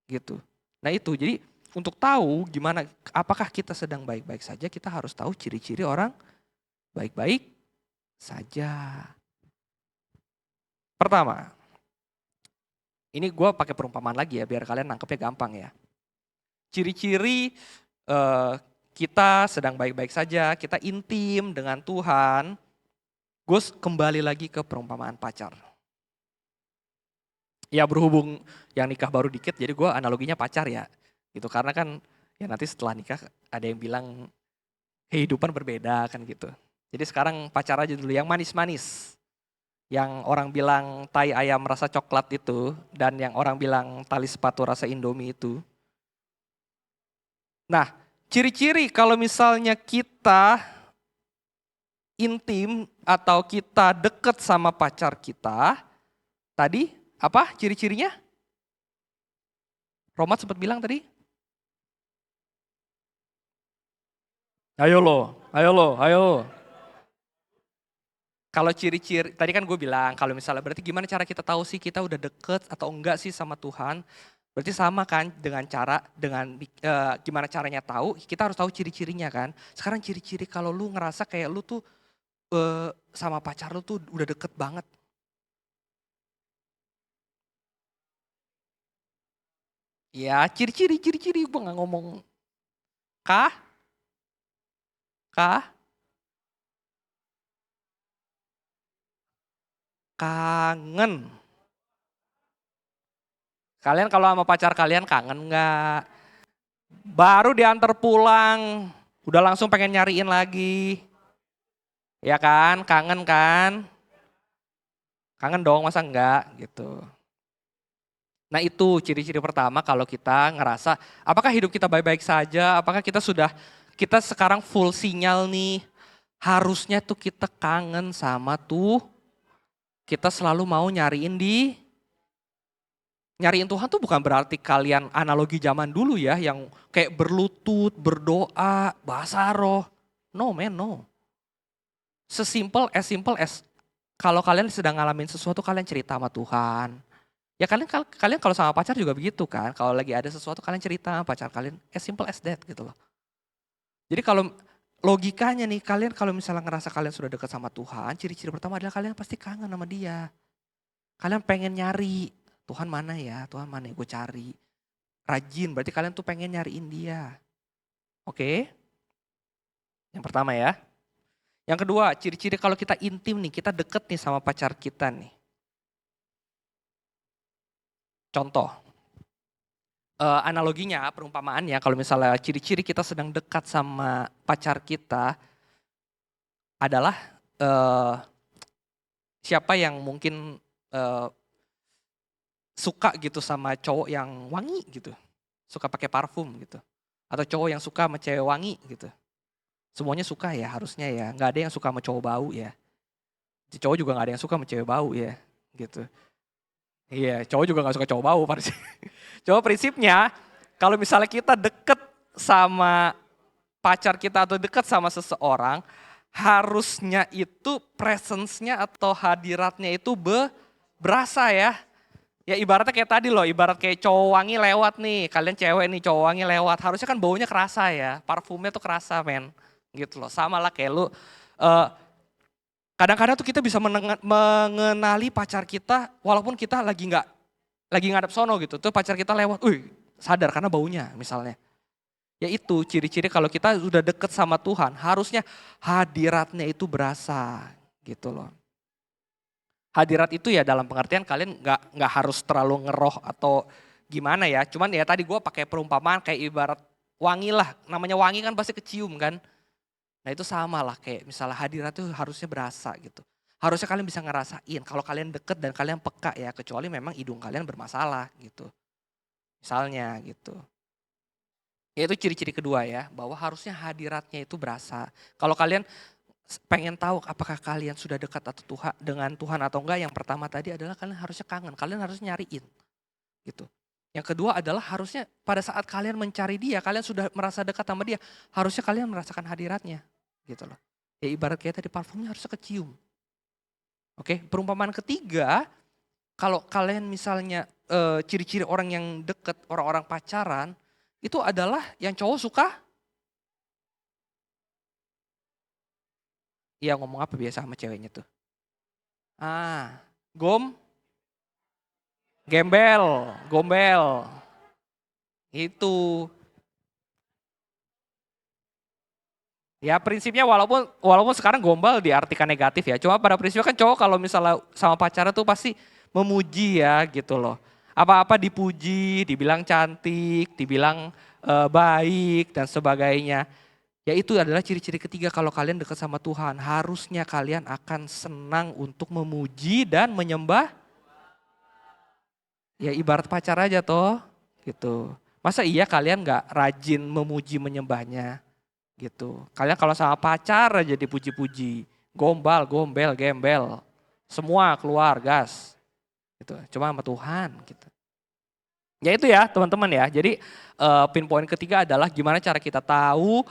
Gitu. Nah itu, jadi untuk tahu gimana, apakah kita sedang baik-baik saja, kita harus tahu ciri-ciri orang baik-baik saja. Pertama, ini gue pakai perumpamaan lagi ya, biar kalian nangkepnya gampang ya. Ciri-ciri kita sedang baik-baik saja, kita intim dengan Tuhan. Gue kembali lagi ke perumpamaan pacar. Ya berhubung yang nikah baru dikit, jadi gue analoginya pacar ya. Gitu, karena kan ya nanti setelah nikah ada yang bilang kehidupan berbeda kan gitu. Jadi sekarang pacar aja dulu yang manis-manis. Yang orang bilang tai ayam rasa coklat itu, dan yang orang bilang tali sepatu rasa Indomie itu. Nah, ciri-ciri kalau misalnya kita intim atau kita deket sama pacar kita, tadi apa ciri-cirinya? Romat sempat bilang tadi. Ayo lo. Kalau ciri-ciri, tadi kan gue bilang kalau misalnya berarti gimana cara kita tahu sih kita udah deket atau enggak sih sama Tuhan. Berarti sama kan dengan gimana caranya tahu, kita harus tahu ciri-cirinya kan. Sekarang ciri-ciri kalau lu ngerasa kayak lu tuh sama pacar lu tuh udah deket banget. Ya ciri-ciri gue gak ngomong. Kah? Kangen. Kalian kalau sama pacar kalian kangen nggak? Baru diantar pulang, udah langsung pengen nyariin lagi. Ya kan, kangen kan? Kangen dong, masa enggak gitu. Nah itu ciri-ciri pertama kalau kita ngerasa apakah hidup kita baik-baik saja, apakah kita sekarang full sinyal nih. Harusnya tuh kita kangen sama tuh Kita selalu mau nyariin Tuhan tuh bukan berarti kalian analogi zaman dulu ya, yang kayak berlutut, berdoa, bahasa roh. No man, no. Simple as kalau kalian sedang ngalamin sesuatu, kalian cerita sama Tuhan. Ya kalian kalau sama pacar juga begitu kan. Kalau lagi ada sesuatu kalian cerita sama pacar kalian, as simple as that gitu loh. Jadi kalau logikanya nih, kalian kalau misalnya ngerasa kalian sudah dekat sama Tuhan, ciri-ciri pertama adalah kalian pasti kangen sama dia. Kalian pengen nyari, Tuhan mana ya gue cari. Rajin, berarti kalian tuh pengen nyariin dia. Oke, yang pertama ya. Yang kedua, ciri-ciri kalau kita intim nih, kita deket nih sama pacar kita nih. Contoh, analoginya, perumpamaannya, kalau misalnya ciri-ciri kita sedang dekat sama pacar kita adalah siapa yang mungkin suka gitu sama cowok yang wangi gitu, suka pakai parfum gitu, atau cowok yang suka sama cewek wangi gitu. Semuanya suka ya harusnya ya, nggak ada yang suka sama cowok bau ya. Si cowok juga nggak ada yang suka sama cewek bau ya, gitu. Iya, cowok juga nggak suka cowok bau. Cowok prinsipnya, kalau misalnya kita deket sama pacar kita atau deket sama seseorang, harusnya itu presence-nya atau hadiratnya itu berasa ya. Ya ibaratnya kayak tadi loh, ibarat kayak cowok wangi lewat nih, kalian cewek nih cowok wangi lewat, harusnya kan baunya kerasa ya, parfumnya tuh kerasa men, gitu loh. Sama lah kayak lu, kadang-kadang tuh kita bisa mengenali pacar kita walaupun kita lagi ngadep sono gitu, tuh pacar kita lewat, sadar karena baunya misalnya. Ya itu ciri-ciri kalau kita sudah deket sama Tuhan, harusnya hadiratnya itu berasa gitu loh. Hadirat itu ya dalam pengertian kalian nggak harus terlalu ngeroh atau gimana ya. Cuman ya tadi gue pakai perumpamaan kayak ibarat wangi lah. Namanya wangi kan pasti kecium kan. Nah itu sama lah kayak misalnya hadirat itu harusnya berasa gitu. Harusnya kalian bisa ngerasain kalau kalian deket dan kalian peka ya. Kecuali memang hidung kalian bermasalah gitu. Misalnya gitu. Ya itu ciri-ciri kedua ya. Bahwa harusnya hadiratnya itu berasa. Kalau kalian pengen tahu apakah kalian sudah dekat atau dengan Tuhan atau enggak, yang pertama tadi adalah kalian harusnya kangen, kalian harus nyariin gitu. Yang kedua adalah harusnya pada saat kalian mencari dia, kalian sudah merasa dekat sama dia, harusnya kalian merasakan hadiratnya gitu loh. Ya ibarat kayak tadi parfumnya harusnya kecium. Oke, perumpamaan ketiga, kalau kalian misalnya ciri-ciri orang yang dekat, orang-orang pacaran, itu adalah yang cowok suka, ya ngomong apa biasa sama ceweknya tuh? Ah, gombel. Itu. Ya prinsipnya walaupun sekarang gombal diartikan negatif ya. Cuma pada prinsipnya kan cowok kalau misalnya sama pacarnya tuh pasti memuji ya gitu loh. Apa-apa dipuji, dibilang cantik, dibilang baik dan sebagainya. Ya itu adalah ciri-ciri ketiga kalau kalian dekat sama Tuhan. Harusnya kalian akan senang untuk memuji dan menyembah. Ya ibarat pacar aja toh gitu. Masa iya kalian gak rajin memuji menyembahnya gitu. Kalian kalau sama pacar aja dipuji-puji. Gombel, gembel. Semua keluar gas. Gitu. Cuma sama Tuhan gitu. Ya itu ya teman-teman ya. Jadi pinpoint ketiga adalah gimana cara kita tahu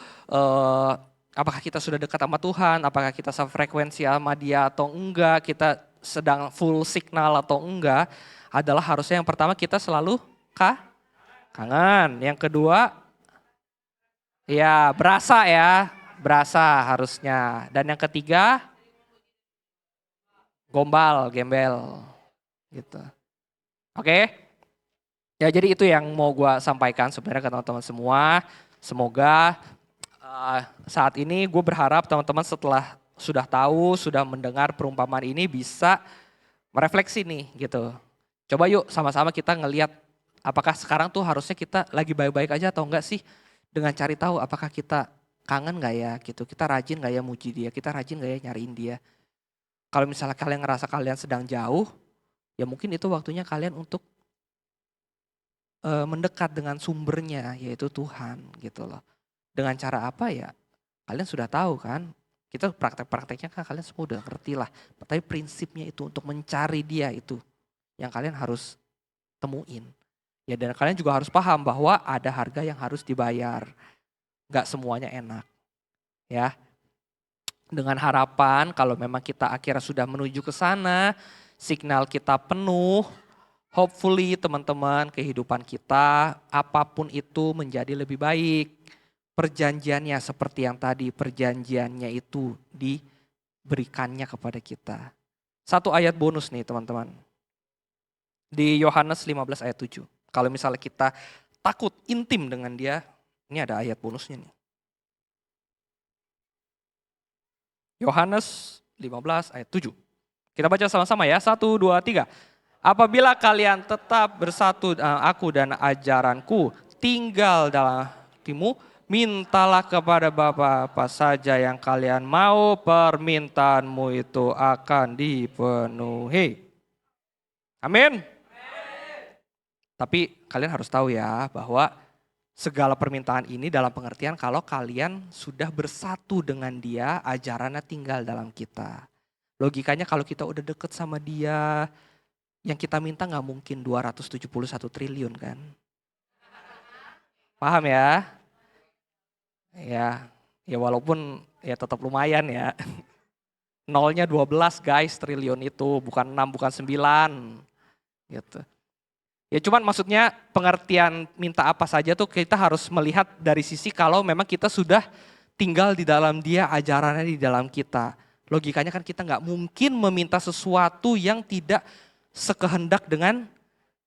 apakah kita sudah dekat sama Tuhan, apakah kita sefrekuensi sama dia atau enggak, kita sedang full signal atau enggak, adalah harusnya yang pertama kita selalu kangen. Yang kedua ya berasa harusnya. Dan yang ketiga gembel gitu. Oke? Ya jadi itu yang mau gue sampaikan sebenarnya ke teman-teman semua. Semoga saat ini gue berharap teman-teman setelah sudah tahu, sudah mendengar perumpamaan ini bisa merefleksi nih gitu. Coba yuk sama-sama kita ngelihat apakah sekarang tuh harusnya kita lagi baik-baik aja atau enggak sih. Dengan cari tahu apakah kita kangen gak ya gitu. Kita rajin gak ya muji dia, kita rajin gak ya nyariin dia. Kalau misalnya kalian ngerasa kalian sedang jauh, ya mungkin itu waktunya kalian untuk mendekat dengan sumbernya yaitu Tuhan gitu loh. Dengan cara apa ya? Kalian sudah tahu kan, Kita praktek-prakteknya kan kalian semua udah ngerti lah. Tapi prinsipnya itu untuk mencari dia itu yang kalian harus temuin. Ya dan kalian juga harus paham bahwa ada harga yang harus dibayar. Gak semuanya enak. Ya. Dengan harapan kalau memang kita akhirnya sudah menuju ke sana, signal kita penuh, hopefully teman-teman kehidupan kita apapun itu menjadi lebih baik. Perjanjiannya seperti yang tadi, perjanjiannya itu diberikannya kepada kita. Satu ayat bonus nih teman-teman. Di Yohanes 15 ayat 7. Kalau misalnya kita takut intim dengan dia, ini ada ayat bonusnya nih. Yohanes 15 ayat 7. Kita baca sama-sama ya, 1, 2, 3. Apabila kalian tetap bersatu, aku dan ajaranku tinggal dalam hatimu, mintalah kepada Bapa apa saja yang kalian mau, permintaanmu itu akan dipenuhi. Amin. Tapi kalian harus tahu ya bahwa segala permintaan ini dalam pengertian kalau kalian sudah bersatu dengan dia, ajarannya tinggal dalam kita. Logikanya kalau kita udah deket sama dia, yang kita minta gak mungkin 271 triliun kan. Paham ya? Ya walaupun ya tetap lumayan ya. Nolnya 12 guys triliun itu, bukan 6, bukan 9. Gitu. Ya cuman maksudnya pengertian minta apa saja tuh kita harus melihat dari sisi kalau memang kita sudah tinggal di dalam dia, ajarannya di dalam kita. Logikanya kan kita gak mungkin meminta sesuatu yang tidak sekehendak dengan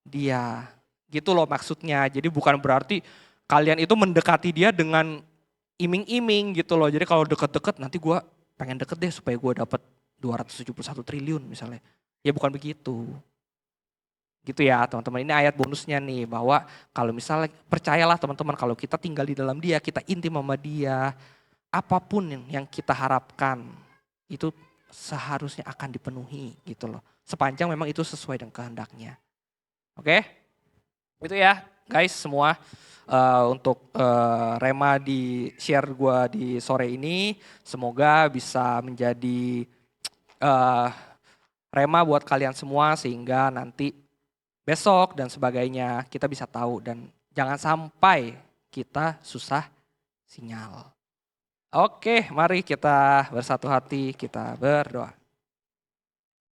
dia. Gitu loh maksudnya. Jadi bukan berarti kalian itu mendekati dia dengan iming-iming gitu loh. Jadi kalau deket-deket nanti gue pengen deket deh supaya gue dapat 271 triliun misalnya. Ya bukan begitu. Gitu ya teman-teman, ini ayat bonusnya nih bahwa kalau misalnya percayalah teman-teman kalau kita tinggal di dalam dia, kita intim sama dia, apapun yang kita harapkan itu seharusnya akan dipenuhi gitu loh. Sepanjang memang itu sesuai dengan kehendaknya. Oke, itu ya guys semua untuk rema di share gue di sore ini. Semoga bisa menjadi rema buat kalian semua sehingga nanti besok dan sebagainya kita bisa tahu dan jangan sampai kita susah sinyal. Oke, mari kita bersatu hati, kita berdoa.